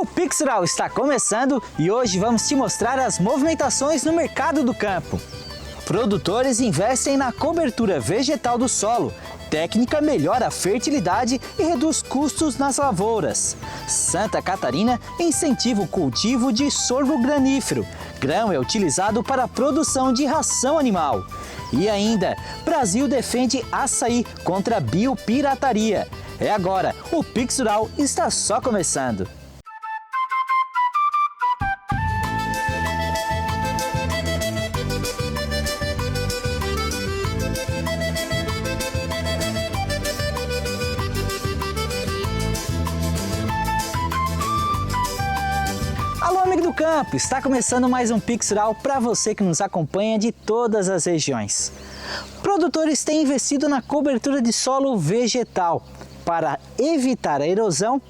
O Pix Rural está começando e hoje vamos te mostrar as movimentações no mercado do campo. Produtores investem na cobertura vegetal do solo. Técnica melhora a fertilidade e reduz custos nas lavouras. Santa Catarina incentiva o cultivo de sorgo granífero. Grão é utilizado para a produção de ração animal. E ainda, Brasil defende açaí contra a biopirataria. É agora, o Pix Rural está só começando. Alô, amigo do campo! Está começando mais um Pix Rural para você que nos acompanha de todas as regiões. Produtores têm investido na cobertura de solo vegetal para evitar a erosão,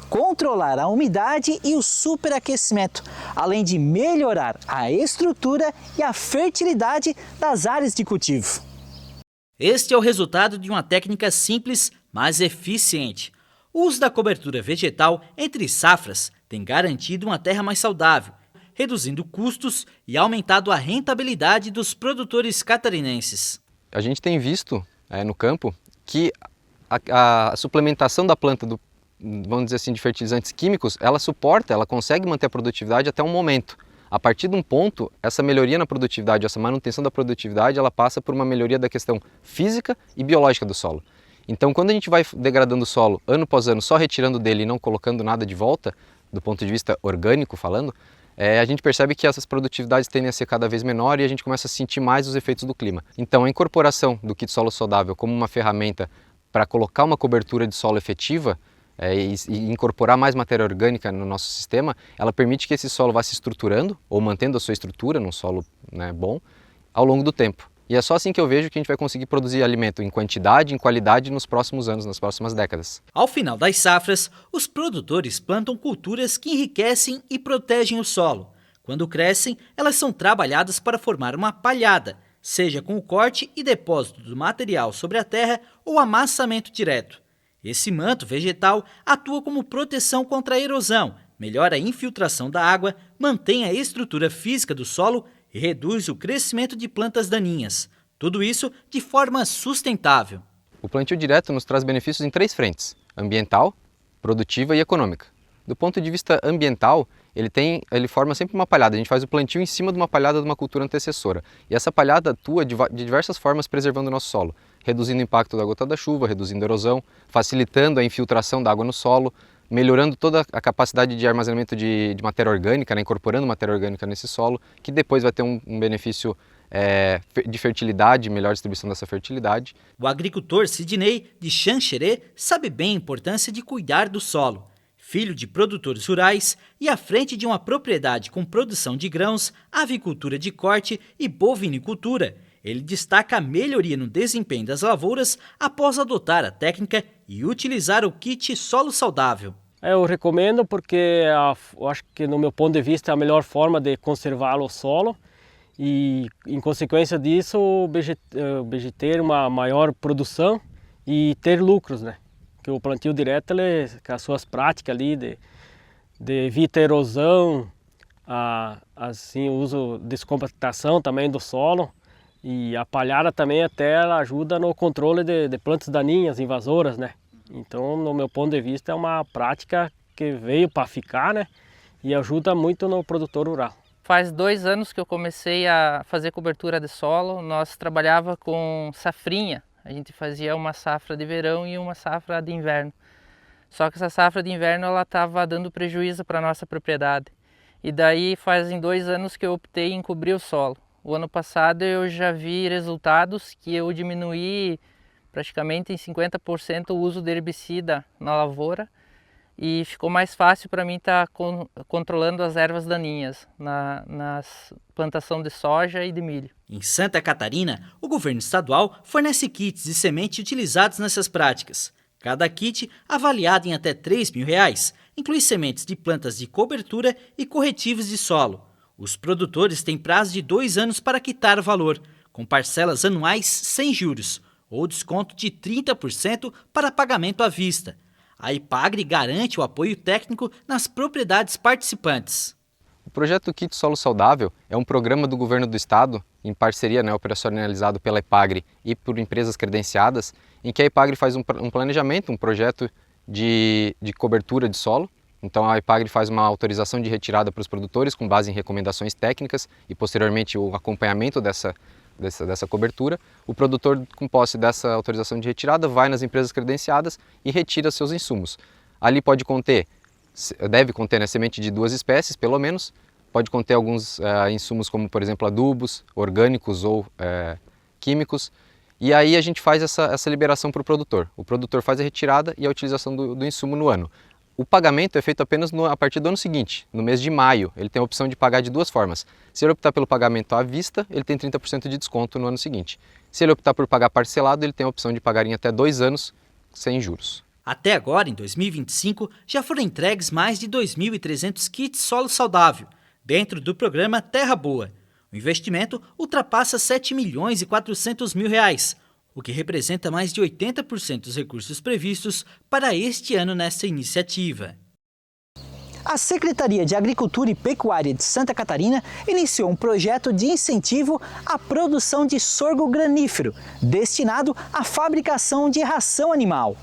controlar a umidade e o superaquecimento, além de melhorar a estrutura e a fertilidade das áreas de cultivo. Este é o resultado de uma técnica simples, mas eficiente. O uso da cobertura vegetal entre safras tem garantido uma terra mais saudável, reduzindo custos e aumentado a rentabilidade dos produtores catarinenses. A gente tem visto no campo que a suplementação da planta, vamos dizer assim, de fertilizantes químicos, ela consegue manter a produtividade até um momento. A partir de um ponto, essa melhoria na produtividade, essa manutenção da produtividade, ela passa por uma melhoria da questão física e biológica do solo. Então, quando a gente vai degradando o solo ano após ano, só retirando dele e não colocando nada de volta, do ponto de vista orgânico falando, a gente percebe que essas produtividades tendem a ser cada vez menor e a gente começa a sentir mais os efeitos do clima. Então, a incorporação do kit solo saudável como uma ferramenta para colocar uma cobertura de solo efetiva e incorporar mais matéria orgânica no nosso sistema, ela permite que esse solo vá se estruturando ou mantendo a sua estrutura num solo bom ao longo do tempo. E é só assim que eu vejo que a gente vai conseguir produzir alimento em quantidade e em qualidade nos próximos anos, nas próximas décadas. Ao final das safras, os produtores plantam culturas que enriquecem e protegem o solo. Quando crescem, elas são trabalhadas para formar uma palhada, seja com o corte e depósito do material sobre a terra ou amassamento direto. Esse manto vegetal atua como proteção contra a erosão, melhora a infiltração da água, mantém a estrutura física do solo e reduz o crescimento de plantas daninhas. Tudo isso de forma sustentável. O plantio direto nos traz benefícios em 3 frentes: ambiental, produtiva e econômica. Do ponto de vista ambiental, ele forma sempre uma palhada. A gente faz o plantio em cima de uma palhada de uma cultura antecessora. E essa palhada atua de diversas formas preservando o nosso solo, reduzindo o impacto da gota da chuva, reduzindo a erosão, facilitando a infiltração da água no solo, melhorando toda a capacidade de armazenamento de matéria orgânica, incorporando matéria orgânica nesse solo, que depois vai ter um benefício de fertilidade, melhor distribuição dessa fertilidade. O agricultor Sidney de Xanxerê sabe bem a importância de cuidar do solo. Filho de produtores rurais e à frente de uma propriedade com produção de grãos, avicultura de corte e bovinicultura, ele destaca a melhoria no desempenho das lavouras após adotar a técnica e utilizar o kit solo saudável. Eu recomendo porque eu acho que, no meu ponto de vista, é a melhor forma de conservar o solo e, em consequência disso, ter uma maior produção e ter lucros, né? Que o plantio direto, com as suas práticas ali de evita erosão, assim, o uso de descompactação também do solo. E a palhada também ela ajuda no controle de plantas daninhas, invasoras, né? Então, no meu ponto de vista, é uma prática que veio para ficar, né? E ajuda muito no produtor rural. Faz 2 anos que eu comecei a fazer cobertura de solo. Nós trabalhava com safrinha. A gente fazia uma safra de verão e uma safra de inverno. Só que essa safra de inverno ela estava dando prejuízo para a nossa propriedade. E daí fazem 2 anos que eu optei em cobrir o solo. O ano passado eu já vi resultados que eu diminuí praticamente em 50% o uso de herbicida na lavoura e ficou mais fácil para mim estar controlando as ervas daninhas na plantação de soja e de milho. Em Santa Catarina, o governo estadual fornece kits de semente utilizados nessas práticas. Cada kit, avaliado em até R$3.000, inclui sementes de plantas de cobertura e corretivos de solo. Os produtores têm prazo de 2 anos para quitar o valor, com parcelas anuais sem juros, ou desconto de 30% para pagamento à vista. A Ipagre garante o apoio técnico nas propriedades participantes. O projeto Kit Solo Saudável é um programa do governo do estado, em parceria, operacionalizado pela Ipagre e por empresas credenciadas, em que a Ipagre faz um planejamento, um projeto de cobertura de solo. Então a Ipagre faz uma autorização de retirada para os produtores com base em recomendações técnicas e posteriormente o acompanhamento dessa cobertura. O produtor, com posse dessa autorização de retirada, vai nas empresas credenciadas e retira seus insumos. Ali deve conter semente de 2 espécies, pelo menos. Pode conter alguns insumos como, por exemplo, adubos, orgânicos ou químicos. E aí a gente faz essa liberação para o produtor. O produtor faz a retirada e a utilização do insumo no ano. O pagamento é feito apenas a partir do ano seguinte, no mês de maio. Ele tem a opção de pagar de 2 formas. Se ele optar pelo pagamento à vista, ele tem 30% de desconto no ano seguinte. Se ele optar por pagar parcelado, ele tem a opção de pagar em até 2 anos sem juros. Até agora, em 2025, já foram entregues mais de 2.300 kits solo saudável, dentro do programa Terra Boa. O investimento ultrapassa R$ 7.400.000, o que representa mais de 80% dos recursos previstos para este ano nesta iniciativa. A Secretaria de Agricultura e Pecuária de Santa Catarina iniciou um projeto de incentivo à produção de sorgo granífero, destinado à fabricação de ração animal.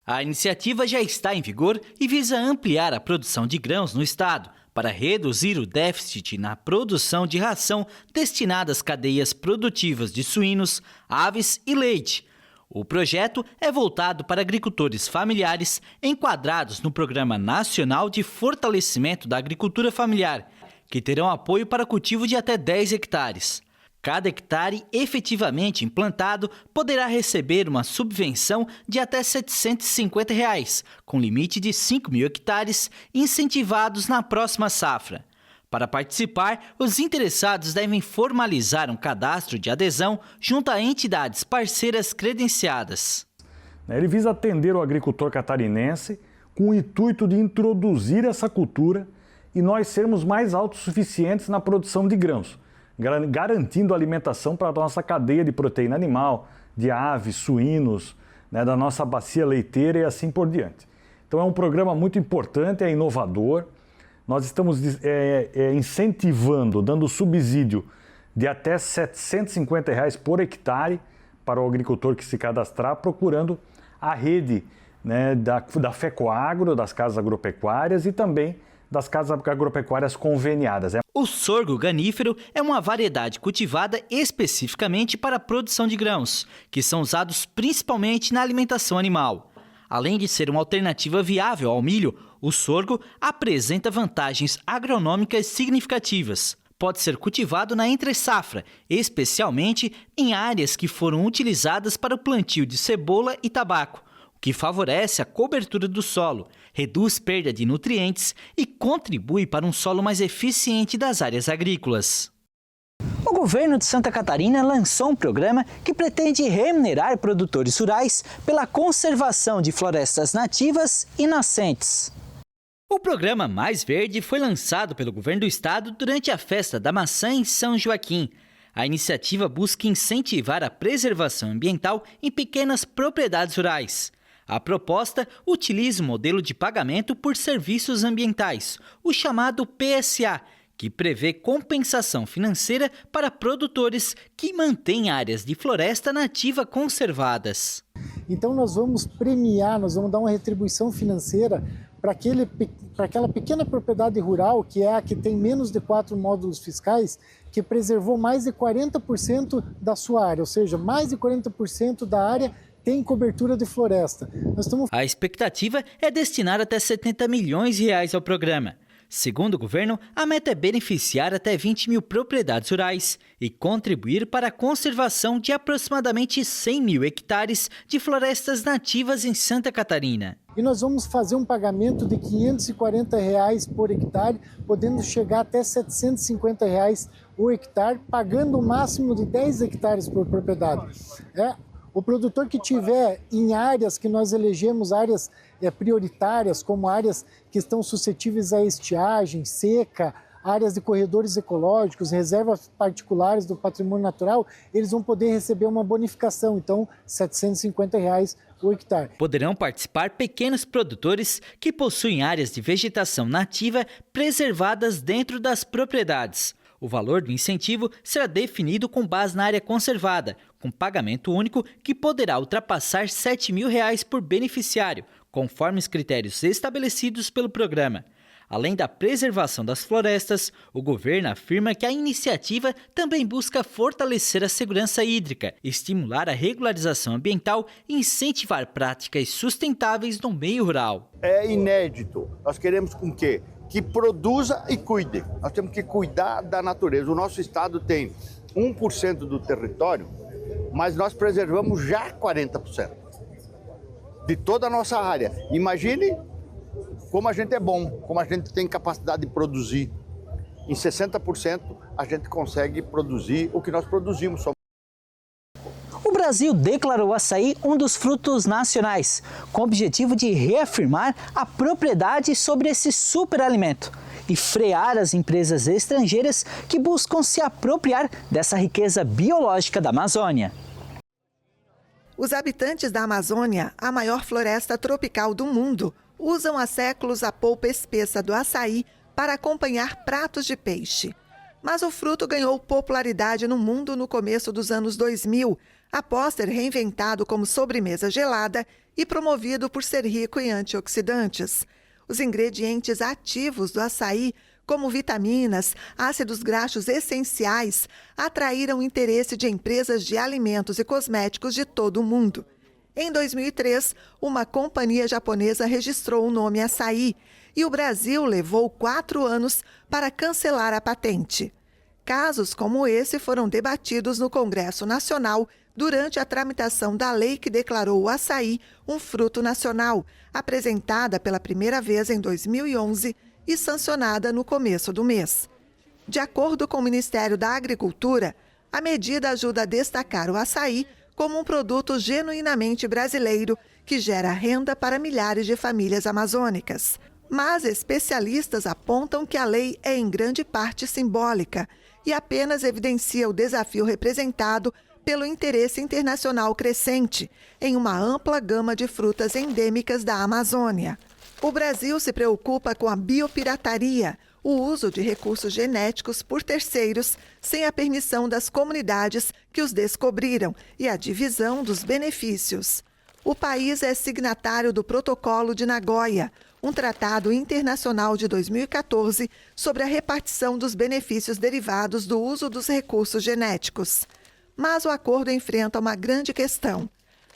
A iniciativa já está em vigor e visa ampliar a produção de grãos no estado, para reduzir o déficit na produção de ração destinada às cadeias produtivas de suínos, aves e leite. O projeto é voltado para agricultores familiares enquadrados no Programa Nacional de Fortalecimento da Agricultura Familiar, que terão apoio para cultivo de até 10 hectares. Cada hectare efetivamente implantado poderá receber uma subvenção de até R$ 750, com limite de 5.000 hectares incentivados na próxima safra. Para participar, os interessados devem formalizar um cadastro de adesão junto a entidades parceiras credenciadas. Ele visa atender o agricultor catarinense com o intuito de introduzir essa cultura e nós sermos mais autossuficientes na produção de grãos, garantindo alimentação para a nossa cadeia de proteína animal, de aves, suínos, da nossa bacia leiteira e assim por diante. Então é um programa muito importante, é inovador. Nós estamos incentivando, dando subsídio de até R$ 750 por hectare para o agricultor que se cadastrar, procurando a rede da FECOAGRO, das casas agropecuárias e também das casas agropecuárias conveniadas. O sorgo granífero é uma variedade cultivada especificamente para a produção de grãos, que são usados principalmente na alimentação animal. Além de ser uma alternativa viável ao milho, o sorgo apresenta vantagens agronômicas significativas. Pode ser cultivado na entre-safra, especialmente em áreas que foram utilizadas para o plantio de cebola e tabaco, o que favorece a cobertura do solo, reduz perda de nutrientes e contribui para um solo mais eficiente das áreas agrícolas. O governo de Santa Catarina lançou um programa que pretende remunerar produtores rurais pela conservação de florestas nativas e nascentes. O programa Mais Verde foi lançado pelo governo do estado durante a festa da maçã em São Joaquim. A iniciativa busca incentivar a preservação ambiental em pequenas propriedades rurais. A proposta utiliza o modelo de pagamento por serviços ambientais, o chamado PSA, que prevê compensação financeira para produtores que mantêm áreas de floresta nativa conservadas. Então nós vamos premiar, nós vamos dar uma retribuição financeira para aquela pequena propriedade rural, que é a que tem menos de 4 módulos fiscais, que preservou mais de 40% da sua área, ou seja, mais de 40% da área tem cobertura de floresta. A expectativa é destinar até R$ 70 milhões ao programa. Segundo o governo, a meta é beneficiar até 20 mil propriedades rurais e contribuir para a conservação de aproximadamente 100 mil hectares de florestas nativas em Santa Catarina. E nós vamos fazer um pagamento de R$ 540 por hectare, podendo chegar até R$ 750 o hectare, pagando o máximo de 10 hectares por propriedade. O produtor que tiver em áreas que nós elegemos, áreas prioritárias, como áreas que estão suscetíveis a estiagem, seca, áreas de corredores ecológicos, reservas particulares do patrimônio natural, eles vão poder receber uma bonificação, então R$ 750 o hectare. Poderão participar pequenos produtores que possuem áreas de vegetação nativa preservadas dentro das propriedades. O valor do incentivo será definido com base na área conservada, com pagamento único que poderá ultrapassar R$ 7.000 por beneficiário, conforme os critérios estabelecidos pelo programa. Além da preservação das florestas, o governo afirma que a iniciativa também busca fortalecer a segurança hídrica, estimular a regularização ambiental e incentivar práticas sustentáveis no meio rural. É inédito. Nós queremos com quê? Que produza e cuide. Nós temos que cuidar da natureza. O nosso estado tem 1% do território, mas nós preservamos já 40% de toda a nossa área. Imagine como a gente é bom, como a gente tem capacidade de produzir. Em 60% a gente consegue produzir o que nós produzimos. O Brasil declarou o açaí um dos frutos nacionais, com o objetivo de reafirmar a propriedade sobre esse superalimento e frear as empresas estrangeiras que buscam se apropriar dessa riqueza biológica da Amazônia. Os habitantes da Amazônia, a maior floresta tropical do mundo, usam há séculos a polpa espessa do açaí para acompanhar pratos de peixe. Mas o fruto ganhou popularidade no mundo no começo dos anos 2000, após ser reinventado como sobremesa gelada e promovido por ser rico em antioxidantes. Os ingredientes ativos do açaí, como vitaminas, ácidos graxos essenciais, atraíram o interesse de empresas de alimentos e cosméticos de todo o mundo. Em 2003, uma companhia japonesa registrou o nome açaí e o Brasil levou 4 anos para cancelar a patente. Casos como esse foram debatidos no Congresso Nacional durante a tramitação da lei que declarou o açaí um fruto nacional, apresentada pela primeira vez em 2011 e sancionada no começo do mês. De acordo com o Ministério da Agricultura, a medida ajuda a destacar o açaí como um produto genuinamente brasileiro que gera renda para milhares de famílias amazônicas. Mas especialistas apontam que a lei é em grande parte simbólica e apenas evidencia o desafio representado pelo interesse internacional crescente em uma ampla gama de frutas endêmicas da Amazônia. O Brasil se preocupa com a biopirataria, o uso de recursos genéticos por terceiros sem a permissão das comunidades que os descobriram e a divisão dos benefícios. O país é signatário do Protocolo de Nagoya, um tratado internacional de 2014 sobre a repartição dos benefícios derivados do uso dos recursos genéticos. Mas o acordo enfrenta uma grande questão.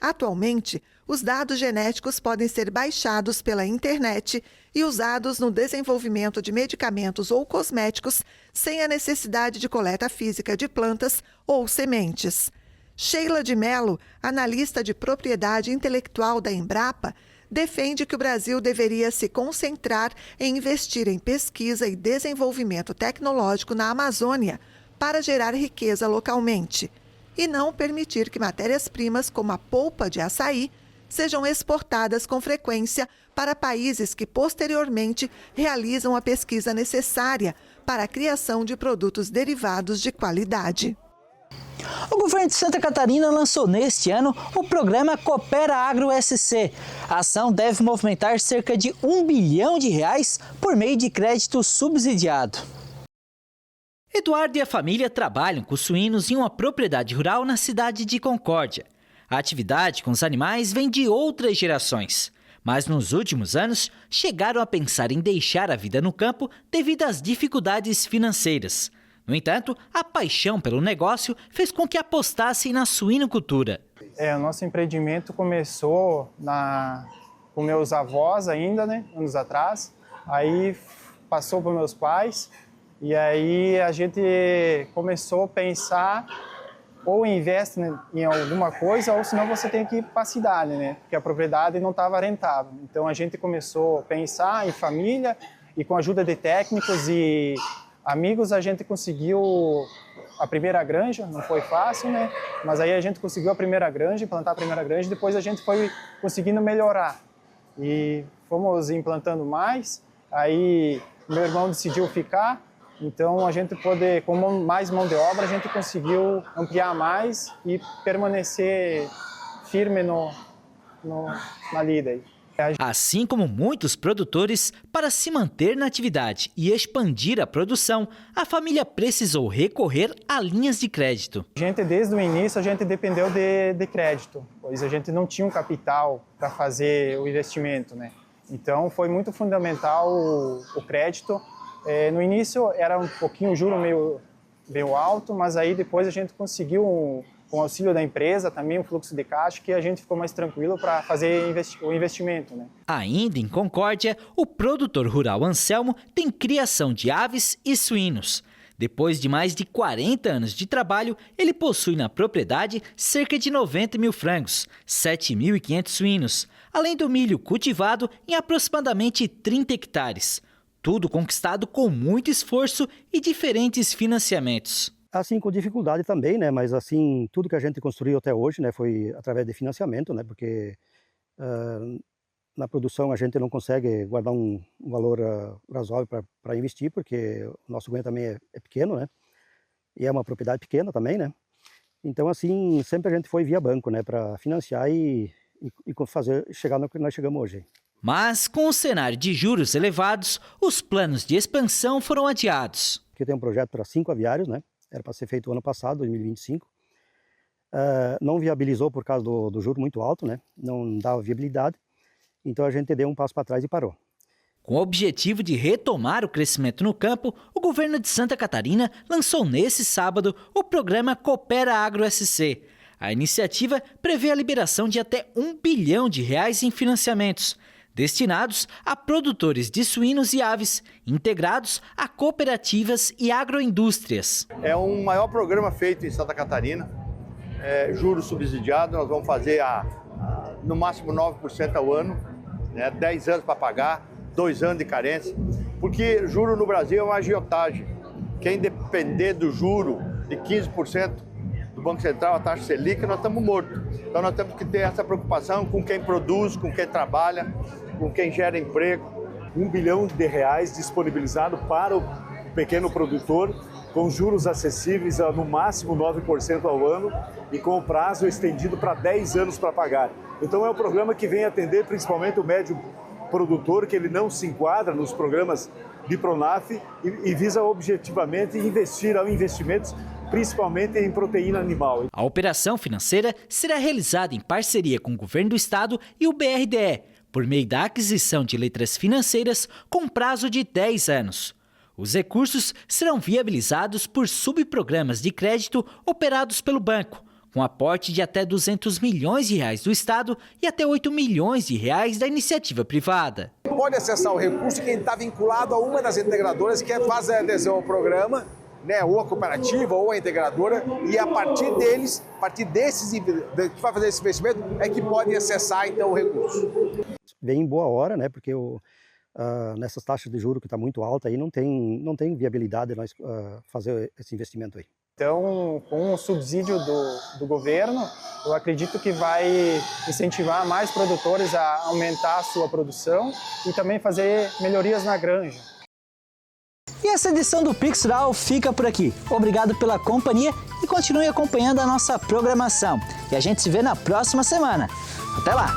Atualmente, os dados genéticos podem ser baixados pela internet e usados no desenvolvimento de medicamentos ou cosméticos sem a necessidade de coleta física de plantas ou sementes. Sheila de Mello, analista de propriedade intelectual da Embrapa, defende que o Brasil deveria se concentrar em investir em pesquisa e desenvolvimento tecnológico na Amazônia para gerar riqueza localmente e não permitir que matérias-primas como a polpa de açaí sejam exportadas com frequência para países que posteriormente realizam a pesquisa necessária para a criação de produtos derivados de qualidade. O governo de Santa Catarina lançou neste ano o programa Coopera Agro SC. A ação deve movimentar cerca de R$1 bilhão por meio de crédito subsidiado. Eduardo e a família trabalham com suínos em uma propriedade rural na cidade de Concórdia. A atividade com os animais vem de outras gerações, mas nos últimos anos chegaram a pensar em deixar a vida no campo devido às dificuldades financeiras. No entanto, a paixão pelo negócio fez com que apostassem na suinocultura. O nosso empreendimento começou com meus avós ainda, anos atrás. Aí passou para meus pais e aí a gente começou a pensar ou investe em alguma coisa ou senão você tem que ir para a cidade, porque a propriedade não estava rentável. Então a gente começou a pensar em família e com a ajuda de técnicos e amigos a gente conseguiu a primeira granja, não foi fácil, mas aí a gente conseguiu a primeira granja, implantar a primeira granja, depois a gente foi conseguindo melhorar e fomos implantando mais, aí meu irmão decidiu ficar, então a gente pôde, com mais mão de obra, a gente conseguiu ampliar mais e permanecer firme na lida aí. Assim como muitos produtores, para se manter na atividade e expandir a produção, a família precisou recorrer a linhas de crédito. Desde o início, a gente dependeu de crédito, pois a gente não tinha um capital para fazer o investimento, né? Então, foi muito fundamental o crédito. No início, era um pouquinho o juro meio alto, mas aí depois a gente conseguiu, com o auxílio da empresa, também o fluxo de caixa, que a gente ficou mais tranquilo para fazer o investimento, né? Ainda em Concórdia, o produtor rural Anselmo tem criação de aves e suínos. Depois de mais de 40 anos de trabalho, ele possui na propriedade cerca de 90 mil frangos, 7.500 suínos, além do milho cultivado em aproximadamente 30 hectares. Tudo conquistado com muito esforço e diferentes financiamentos. Assim, com dificuldade também, né? Mas assim, tudo que a gente construiu até hoje, né, foi através de financiamento, né? Porque na produção a gente não consegue guardar um valor razoável para investir, porque o nosso ganho também é pequeno, né? E é uma propriedade pequena também, né? Então, assim, sempre a gente foi via banco, né? Para financiar e chegar no que nós chegamos hoje. Mas, com o cenário de juros elevados, os planos de expansão foram adiados. Aqui tem um projeto para 5 aviários, né? Era para ser feito o ano passado, 2025. Não viabilizou por causa do juro muito alto, né? Não dava viabilidade. Então a gente deu um passo para trás e parou. Com o objetivo de retomar o crescimento no campo, o governo de Santa Catarina lançou nesse sábado o programa Coopera Agro SC. A iniciativa prevê a liberação de até R$1 bilhão em financiamentos, destinados a produtores de suínos e aves, integrados a cooperativas e agroindústrias. É um maior programa feito em Santa Catarina, juros subsidiados, nós vamos fazer no máximo 9% ao ano, né, 10 anos para pagar, 2 anos de carência, porque juro no Brasil é uma agiotagem. Quem depender do juro de 15% do Banco Central, a taxa Selic, nós estamos mortos. Então nós temos que ter essa preocupação com quem produz, com quem trabalha, com quem gera emprego. R$1 bilhão disponibilizado para o pequeno produtor, com juros acessíveis a no máximo 9% ao ano e com o prazo estendido para 10 anos para pagar. Então é um programa que vem atender principalmente o médio produtor, que ele não se enquadra nos programas de Pronaf e visa objetivamente investimentos principalmente em proteína animal. A operação financeira será realizada em parceria com o Governo do Estado e o BRDE, por meio da aquisição de letras financeiras com prazo de 10 anos. Os recursos serão viabilizados por subprogramas de crédito operados pelo banco, com aporte de até R$200 milhões do Estado e até R$8 milhões da iniciativa privada. Pode acessar o recurso quem está vinculado a uma das integradoras que faz a adesão ao programa, né, ou a cooperativa ou a integradora, e a partir desses que vai fazer esse investimento é que pode acessar então o recurso. Vem em boa hora, né, porque nessas taxas de juros que está muito alta aí não tem viabilidade de nós fazer esse investimento aí. Então, com o subsídio do governo, eu acredito que vai incentivar mais produtores a aumentar a sua produção e também fazer melhorias na granja. E essa edição do Pix Rural fica por aqui. Obrigado pela companhia e continue acompanhando a nossa programação. E a gente se vê na próxima semana. Até lá!